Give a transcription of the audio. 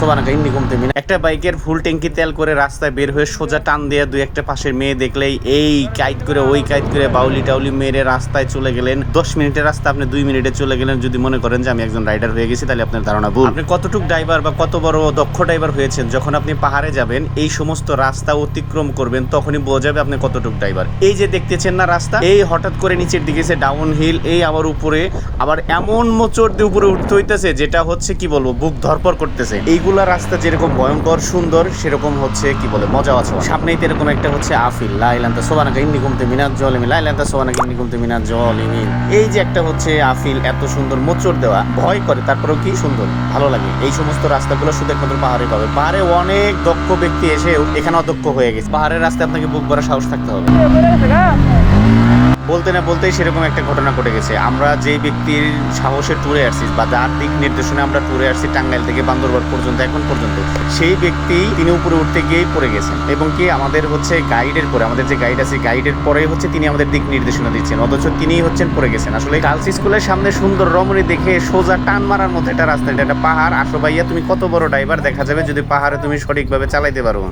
সোবানাকা ইন্নিকুম তেমিনা। একটা বাইকের ফুল ট্যাঙ্কি তেল করে রাস্তায় বের হয়ে সোজা টান দিয়ে দুই একটা পাশের মেয়ে দেখলেই এই কাইট করে ওই কাইট করে বাউলি টাউলি মেরে রাস্তায় চলে গেলেন। 10 মিনিটের রাস্তা আপনি 2 মিনিটে চলে গেলেন। যদি মনে করেন যে আমি একজন রাইডার হয়ে গেছি, তাহলে আপনার ধারণা ভুল। আপনি কতটুক ড্রাইভার বা কত বড় দক্ষ ড্রাইভার হয়েছেন, যখন আপনি পাহাড়ে যাবেন এই সমস্ত রাস্তা অতিক্রম করবেন, তখনই বোঝা যাবে আপনি কতটুক ড্রাইভার। এই যে দেখতেছেন না রাস্তা, এই হঠাৎ করে নিচের দিকে ডাউন হিল, এই আবার উপরে, আবার এমন মোচড় দিয়ে উপরে উঠতে হইতেছে যেটা হচ্ছে কি বলবো, বুক ধরপর করতেছে। এইগুলা রাস্তা যেরকম ভয়ঙ্কর সুন্দর, সেরকম হচ্ছে কি বলে মজা আছে। সামনেই তো এরকম একটা হচ্ছে আফিল লাইলান্তা সোবানাকা ইন্নিকুম তেমিনাত জলিমি লাইলান্তা সোবানাকা ইন্নিকুম তেমিনাত জলিমি। এই যে একটা হচ্ছে আফিল, এত সুন্দর মোচড় দেওয়া, ভয় করে তারপরেও কি সুন্দর, ভালো লাগে। এই সমস্ত রাস্তাগুলো শুধু একমাত্র পাহাড়ে পাবে। পাহাড়ে অনেক দক্ষ ব্যক্তি এসেও এখানে অদক্ষ হয়ে গেছে। পাহাড়ের রাস্তায় আপনাকে বুক ভরা সাহস থাকতে হবে। বলতে না বলতেই সেরকম একটা ঘটনা ঘটে গেছে। আমরা যে ব্যক্তির সাহসে ট্যুরে আসছি বা যার দিক নির্দেশনে আমরা ট্যুরে আসছি টাঙ্গাইল থেকে বান্দরবান পর্যন্ত, এখন পর্যন্ত সেই ব্যক্তি তিনি উপরে উঠতে গিয়েই পড়ে গেছেন। এবং কি আমাদের হচ্ছে গাইডের পরে, আমাদের যে গাইড আছে গাইডের পরেই হচ্ছে তিনি আমাদের দিক নির্দেশনা দিচ্ছেন, অথচ তিনিই হচ্ছেন পড়ে গেছেন। আসলে গার্লস স্কুলের সামনে সুন্দর রমণী দেখে সোজা টান মারার মতো একটা রাস্তা, এটা একটা পাহাড়। আসো ভাইয়া, তুমি কত বড় ড্রাইভার দেখা যাবে যদি পাহাড়ে তুমি সঠিকভাবে চালাইতে পারো।